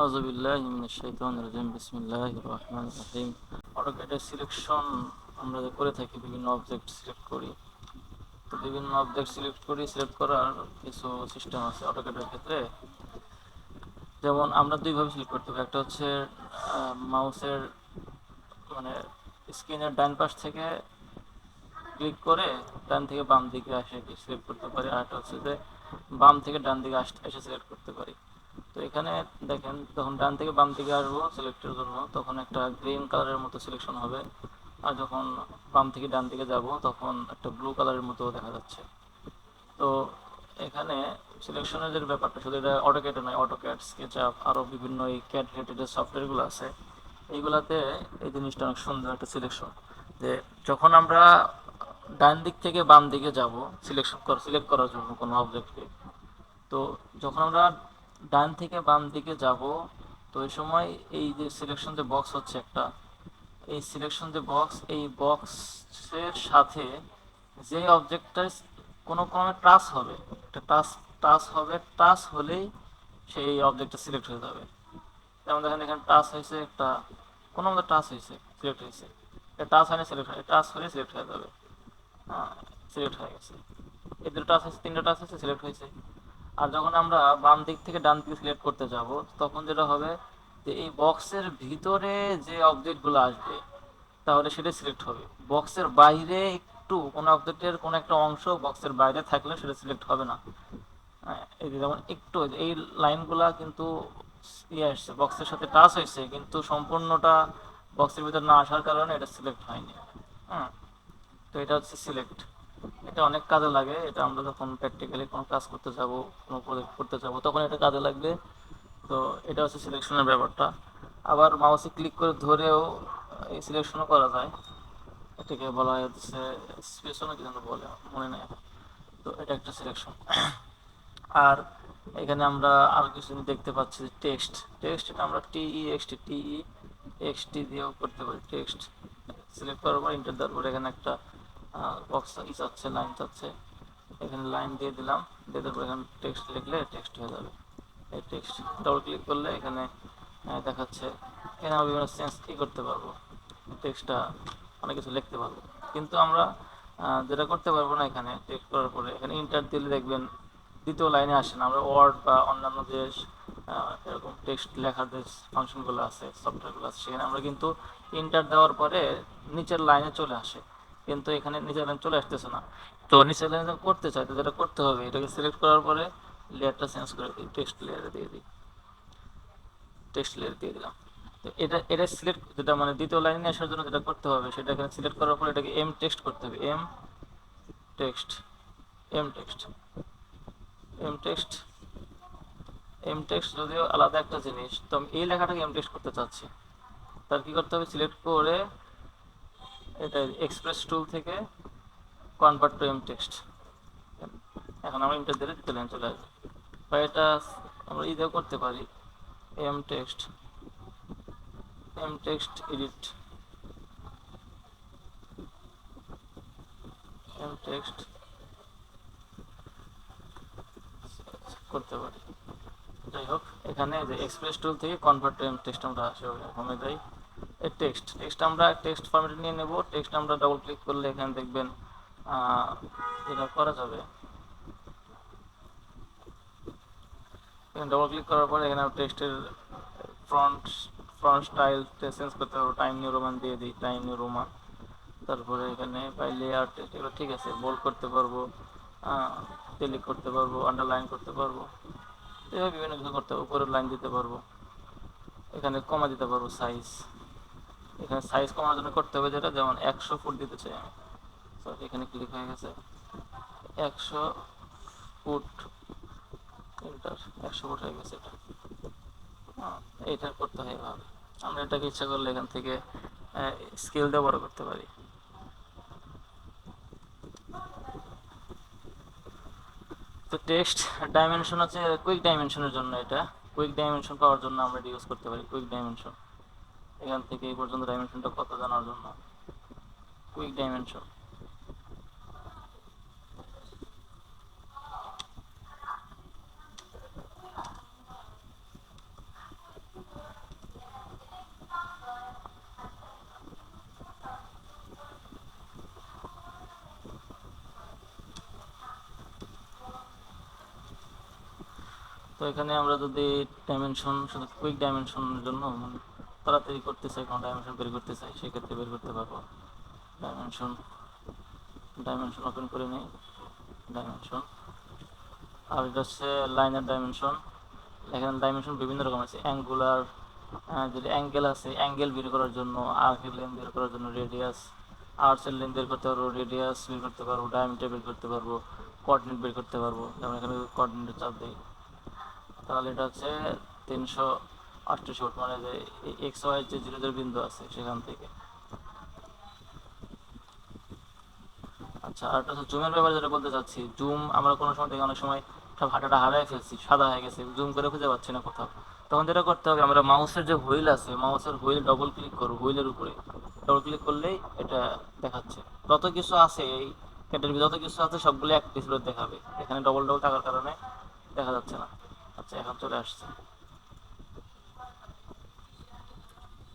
আউযুবিল্লাহি মিনাশ শাইতানির রাজিম বিসমিল্লাহির রহমানির রহিম। অটোক্যাডের সিলেকশন আমরা যে করে থাকি, বিভিন্ন অবজেক্ট সিলেক্ট করি। তো বিভিন্ন অবজেক্ট সিলেক্ট করার কিছু সিস্টেম আছে অটোক্যাডের ক্ষেত্রে। যেমন আমরা দুইভাবে সিলেক্ট করতে পারি। একটা হচ্ছে মাউসের মানে স্ক্রিনের ডান পাশ থেকে ক্লিক করে ডান থেকে বাম দিকে আসে সিলেক্ট করতে পারি, আর একটা হচ্ছে যে বাম থেকে ডান দিকে এসে সিলেক্ট করতে পারি। তো এখানে দেখেন, যখন ডান থেকে বাম দিকে আসবো সিলেক্টের জন্য তখন একটা গ্রিন কালারের মতো সিলেকশন হবে, আর যখন বাম থেকে ডান দিকে যাব তখন একটা ব্লু কালারের মতো দেখা যাচ্ছে। তো এখানে সিলেকশনের যে ব্যাপারটা, শুধু এটা অটোক্যাডে নয়, অটোক্যাড, স্কেচআপ, আরও বিভিন্ন এই ক্যাড রিলেটেড যে সফটওয়্যারগুলো আছে এইগুলাতে এই জিনিসটা অনেক সুন্দর একটা সিলেকশন। যে যখন আমরা ডান দিক থেকে বাম দিকে যাব সিলেক্ট করার জন্য কোনো অবজেক্টকে, তো যখন আমরা ডান থেকে বাম দিকে যাব, তো এই সময় এই যে সিলেকশন যে বক্স হচ্ছে একটা, এই সিলেকশন যে বক্স, এই বক্সের সাথে যে অবজেক্টটা কোনো ক্রমে টাচ হবে, একটা টাচ হবে, টাচ হলেই সেই অবজেক্টটা সিলেক্ট হয়ে যাবে। যেমন দেখেন এখানে টাচ হয়েছে একটা, কোনো মতো টাচ হয়েছে, সিলেক্ট হয়েছে। এটা টাচ হয়নি, সিলেক্ট হয়, টাচ হলে সিলেক্ট হয়ে যাবে। হ্যাঁ, সিলেক্ট হয়ে গেছে। এই দুটো টাচ হয়েছে, তিনটা টাচ হয়েছে, সিলেক্ট হয়েছে। আর যখন আমরা বাম দিক থেকে ডান দিকে সিলেক্ট করতে যাব, তখন যেটা হবে যে এই বক্সের ভিতরে যে অবজেক্টগুলো আসবে তাহলে সেটা সিলেক্ট হবে। বক্সের বাইরে একটু কোনো অবজেক্টের কোনো একটা অংশ বক্সের বাইরে থাকলে সেটা সিলেক্ট হবে না। হ্যাঁ, এই যে যেমন একটু এই লাইনগুলা কিন্তু ইয়ে আসছে, বক্সের সাথে টাচ হয়েছে কিন্তু সম্পূর্ণটা বক্সের ভিতর না আসার কারণে এটা সিলেক্ট হয়নি। হ্যাঁ, তো এটা হচ্ছে সিলেক্ট। এটা অনেক কাজে লাগে, এটা আমরা যখন প্র্যাকটিক্যালি কোনো কাজ করতে যাব, কোনো প্রজেক্ট করতে যাব তখন এটা কাজে লাগবে। তো এটা হচ্ছে সিলেকশনের ব্যাপারটা। আবার মাউসে ক্লিক করে ধরেও এই সিলেকশনও করা যায়। এটাকে বলা হয় হচ্ছে স্পেশনও কি যেন বলে, মনে নেই। তো এটা একটা সিলেকশন। আর এখানে আমরা আরও কিছু দেখতে পাচ্ছি, টেক্সট। টেক্সট এটা আমরা টি ই এক্স টি দিয়েও করতে পারি। টেক্সট সিলেক্ট করার পর ইন্টার দেওয়ার পর এখানে একটা বক্স চাচ্ছে, লাইন চাচ্ছে, এখানে লাইন দিয়ে দিলাম, দিয়ে দেওয়ার পর এখানে টেক্সট লিখলে টেক্সট হয়ে যাবে। এই টেক্সট ডবল ক্লিক করলে এখানে দেখাচ্ছে। এখানে আমরা বিভিন্ন চেঞ্জ কি করতে পারবো, টেক্সটটা অনেক কিছু লিখতে পারবো। কিন্তু আমরা যেটা করতে পারবো না, এখানে টেক্সট করার পরে এখানে ইন্টার দিলে দেখবেন দ্বিতীয় লাইনে আসে না। আমরা ওয়ার্ড বা অন্যান্য যে এরকম টেক্সট লেখার যে ফাংশনগুলো আছে, সফটওয়্যারগুলো আছে, সেখানে আমরা কিন্তু ইন্টার দেওয়ার পরে নিচের লাইনে চলে আসে, কিন্তু এখানে নিচের লাইন চলে আসতেছে না। তো নিচের লাইনে করতে চাই, তো যেটা করতে হবে এটাকে সিলেক্ট করার পরে লেয়ারটা চেঞ্জ করে দিই, টেক্সট লেয়ারে দিয়ে দিই, টেক্সট লেয়ার দিয়ে দিলাম। তো এটা সিলেক্ট, যেটা মানে দ্বিতীয় লাইনে আসার জন্য যেটা করতে হবে সেটা এখানে সিলেক্ট করার পর এটাকে এম টেক্সট করতে হবে। Text M text M text M text যদিও আলাদা একটা জিনিস, তো আমি এই লেখাটাকে এম টেক্সট করতে চাচ্ছি। তার কি করতে হবে, সিলেক্ট করে এটা এক্সপ্রেস টুল থেকে কনভার্ট টু এম টেক্সট। এখন আমরা ইন্টার দিলে দ্বিতীয় লাইন চলে আসবে। বা এটা আমরা ইদেও করতে পারি, M text edit, M text করতে পারি। যাই হোক, এখানে যে এক্সপ্রেস টুল থেকে কনভার্ট টু এম টেক্সট আমরা হোমে যাই। এই টেক্সট আমরা টেক্সট ফরম্যাটে নিয়ে নেব। টেক্সট আমরা ডবল ক্লিক করলে এখানে দেখবেন যেটা করা যাবে, এখানে ডবল ক্লিক করার পরে এখানে টেক্সটের ফ্রন্ট ফ্রন্ট স্টাইল চেঞ্জ করতে পারবো। টাইম নিউ রোমান দিয়ে দিই, টাইম নিউ রোমান। তারপরে এখানে বাই লেয়ার টেক্সট, এগুলো ঠিক আছে, বোল্ড করতে পারবো, ক্লিক করতে পারবো, আন্ডারলাইন করতে পারবো, এভাবে বিভিন্ন কিছু করতে পারবো। উপরের লাইন দিতে পারবো, এখানে কমা দিতে পারবো সাইজ। এখানে সাইজ কমানোর জন্য করতে হবে যেটা, যেমন 100 ফুট দিতে চাই আমি। সরি, এখানে ক্লিক হয়ে গেছে। 100 ফুট, এন্টার। 100 ফুট হয়ে গেছে এটা। এইটা করতে হয় এভাবে। আমরা এটাকে ইচ্ছা করলে এখান থেকে স্কেল দিয়ে বড় করতে পারি। তো টেক্সট ডাইমেনশন হচ্ছে কুইক ডাইমেনশনের জন্য। এটা কুইক ডাইমেনশন পাওয়ার জন্য আমরা ইউজ করতে পারি কুইক ডাইমেনশন। এখান থেকে এই পর্যন্ত ডাইমেনশনটা কত জানার জন্য কুইক ডাইমেনশন। এখানে আমরা যদি ডাইমেনশন শুধু কুইক ডাইমেনশনের জন্য মানে তাড়াতাড়ি করতে চাই, কোনো ডাইমেনশন বের করতে চাই, সেক্ষেত্রে বের করতে পারবো। ডাইমেনশন ডাইমেনশন ওপেন করে নিই, ডাইমেনশন। আর এটা হচ্ছে লাইনের ডাইমেনশন। এখানে ডাইমেনশন বিভিন্ন রকম আছে, অ্যাঙ্গুলার, যদি অ্যাঙ্গেল আছে অ্যাঙ্গেল বের করার জন্য, আর্কের লেন্থ বের করার জন্য রেডিয়াস, আর্টসের লেন্থ বের করতে পারবো, রেডিয়াস বের করতে পারবো, ডায়ামিটার বের করতে পারবো, কোঅর্ডিনেট বের করতে পারবো। যেমন এখানে কোঅর্ডিনেট চাপ দিই, তাহলে এটা হচ্ছে 368 ফুট, মানে যে এক্স ওয়াই যে 0 বিন্দু আছে সেখান থেকে। আচ্ছা, আর একটা জুমের ব্যাপারে যেটা বলতে চাচ্ছি, জুম আমরা কোনো সময় দেখি অনেক সময় সব হাঁটাটা হারাই ফেলছি, সাদা হয়ে গেছে, জুম করে খুঁজে পাচ্ছি না কোথাও। তখন যেটা করতে হবে, আমরা মাউসের যে হুইল আছে, মাউসের হুইল ডবল ক্লিক করবো, হুইলের উপরে ডবল ক্লিক করলেই এটা দেখাচ্ছে। যত কিছু আছে এই ক্যাটাগরি, যত কিছু আছে সবগুলো এক ডিসপ্লে দেখাবে। এখানে ডবল ডবল থাকার কারণে দেখা যাচ্ছে না। আচ্ছা, এখন চলে আসছে,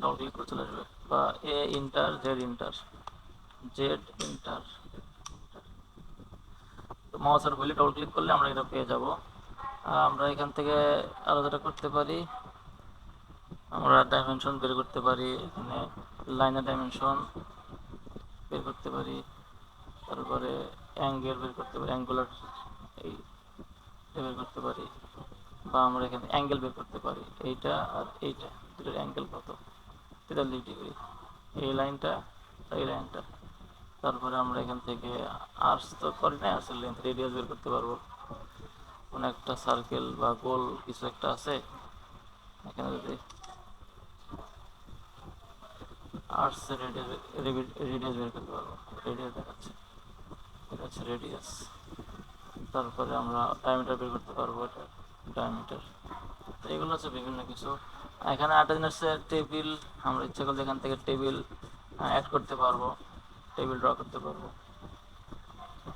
ডবল ক্লিক করে চলে আসবে। বা A enter, Z enter, Z enter, মাউসের হুইলে ডবল ক্লিক করলে আমরা এটা পেয়ে যাব। আমরা এখান থেকে আরও যেটা করতে পারি, আমরা ডাইমেনশন বের করতে পারি, এখানে লাইনের ডাইমেনশন বের করতে পারি, তারপরে অ্যাঙ্গেল বের করতে পারি, অ্যাঙ্গুলার এই বের করতে পারি, বা আমরা এখানে অ্যাঙ্গেল বের করতে পারি, এইটা আর এইটা দুটোর অ্যাঙ্গেল কত, 43 ডিগ্রি, এই লাইনটা এই লাইনটা। তারপরে আমরা এখান থেকে আর্টস তো করি না, আর্টসের লেন্থ রেডিয়াস বের করতে পারবো। কোনো একটা সার্কেল বা গোল কিছু একটা আছে, এখানে যদি আর্টসের রেডিয়াস বের করতে পারবো, রেডিয়াস দেখাচ্ছে, এটা হচ্ছে রেডিয়াস। তারপরে আমরা ডায়ামিটার বের করতে পারবো, এটা ডায়ামিটার। তো এগুলো হচ্ছে বিভিন্ন কিছু। এখানে আরেকটা জিনিস হচ্ছে টেবিল, আমরা ইচ্ছা করলে এখান থেকে টেবিল অ্যাড করতে পারবো, টেবিল ড্র করতে পারবো,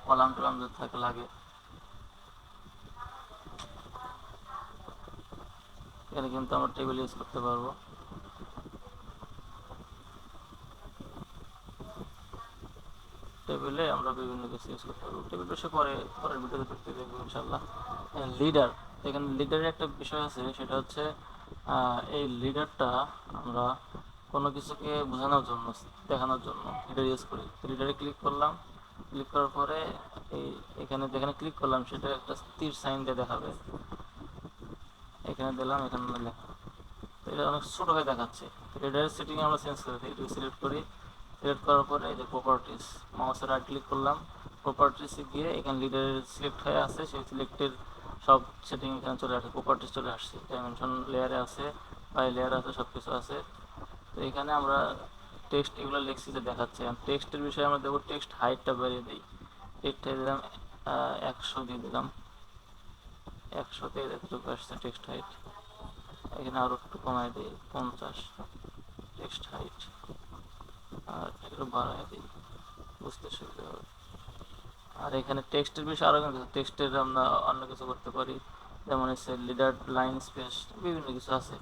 কলাম টলাম যদি থাকে লাগে। এখানে কিন্তু আমরা টেবিল ইউজ করতে পারবো। টেবিলে আমরা বিভিন্ন কিছু ইউজ করতে পারবো, টেবিল বিষয়ে পরের ভিডিওতে দেখতে দেখবো ইনশাল্লাহ। লিডার, এখানে লিডারের একটা বিষয় আছে, সেটা হচ্ছে এই লিডারটা আমরা কোনো কিছুকে বোঝানোর জন্য, দেখানোর জন্য লিডার ইউজ করি। লিডারে ক্লিক করলাম, ক্লিক করার পরে এই এখানে যেখানে ক্লিক করলাম সেটা একটা তীর সাইন দিয়ে দেখাবে, এখানে দিলাম, এখানে লেখা, তো এটা অনেক ছোটো হয়ে দেখাচ্ছে। লিডারের সেটিং আমরা চেঞ্জ করে দিই, এটা সিলেক্ট করি, সিলেক্ট করার পরে এই যে প্রপার্টিস, মাউসের রাইট ক্লিক করলাম, প্রপার্টিসে গিয়ে এখানে লিডারের সিলেক্ট হয়ে আছে, সেই সিলেক্টের সব সেটিং এখানে চলে আসে, প্রপার্টিস চলে আসছে, ডাইমেনশন লেয়ারে আছে, বাই লেয়ার আছে, সব কিছু আছে। তো এখানে আমরা টেক্সট এগুলো লিখছি যে দেখাচ্ছে। টেক্সটের বিষয়ে আমরা দেবো, টেক্সট হাইটটা বাড়িয়ে দিই, টেক্সট দিলাম 100 দিয়ে দিলাম, 100 দিয়ে এতটুকু আসছে টেক্সট হাইট। এখানে আরও একটু কমাই দিই, 50 টেক্সট হাইট, আর এগুলো বাড়াই দিই, বুঝতে সুবিধা হবে। আর এখানে টেক্সটের বিষয়ে আরও কিছু, টেক্সটের আমরা অন্য কিছু করতে পারি, যেমন হচ্ছে লিডার লাইন স্পেস, বিভিন্ন কিছু আছে,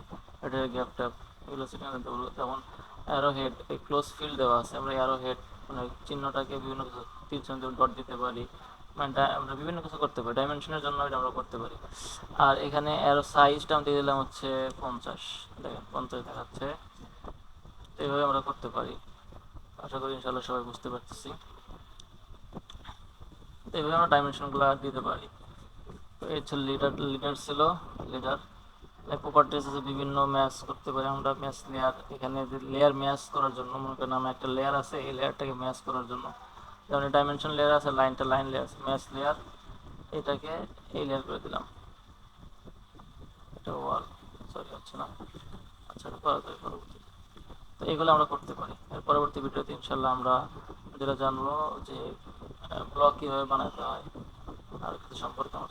এটার গ্যাপ ট্যাপ, এগুলো সেখানে দেবো। যেমন অ্যারো হেড, এই ক্লোজ ফিল্ড দেওয়া আছে, আমরা অ্যারো হেড মানে চিহ্নটাকে বিভিন্ন কিছু তীর চিহ্ন ডট দিতে পারি, মানে আমরা বিভিন্ন কিছু করতে পারি, ডাইমেনশনের জন্য এটা আমরা করতে পারি। আর এখানে অ্যারো সাইজটা আমি দিয়ে দিলাম হচ্ছে 50, দেখেন 50 দেখাচ্ছে। এইভাবে আমরা করতে পারি। আশা করি ইনশাল্লাহ সবাই বুঝতে পারতেছি। তো এইভাবে আমরা ডাইমেনশনগুলো দিতে পারি। তো এই ছিল লিডার ছিল লিডার। প্রপার্টিস আছে, বিভিন্ন ম্যাচ করতে পারি আমরা, ম্যাচ লেয়ার, এখানে যে লেয়ার ম্যাচ করার জন্য মনে করেন আমার একটা লেয়ার আছে, এই লেয়ারটাকে ম্যাচ করার জন্য, যেমন ডাইমেনশন লেয়ার আছে, লাইনটা লাইন লেয়ার আছে, ম্যাচ লেয়ার, এটাকে এই লেয়ার করে দিলাম, এটা ওয়াল, সরি হচ্ছে না, আচ্ছা পরবর্তী। তো এগুলো আমরা করতে পারি। এর পরবর্তী ভিডিওতে ইনশাল্লাহ আমরা যেটা জানবো যে ব্লগ কীভাবে বানাতে হয় আর কিছু সম্পর্কে আমরা